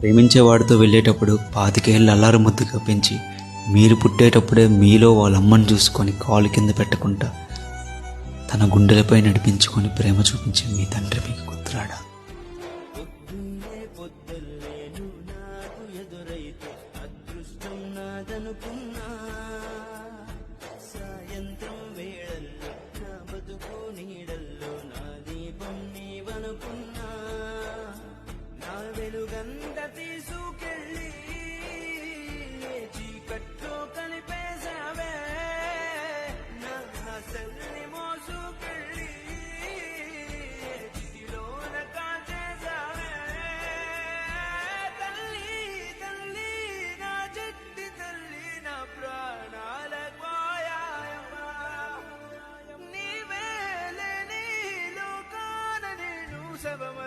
ప్రేమించేవాడితో వెళ్ళేటప్పుడు 25 ఏళ్ళు అల్లారు ముద్దుగా పెంచి మీరు పుట్టేటప్పుడే మీలో వాళ్ళ అమ్మని చూసుకొని కాలు కింద పెట్టకుండా తన గుండెలపై నడిపించుకొని ప్రేమ చూపించే మీ తండ్రి మీకు గుర్తురాడా? వెలుగంత తీసుకెళ్ళి చీకట్లో కలిపేశావే, నా ఆశల్ని మోసుకెళ్ళి చితిలోన కాల్చేశావే. తల్లి తల్లి నా చెట్టి తల్లి, నా ప్రాణాల పోయాయమ్మా. నీవే లేని లోకాన నేను శవమా.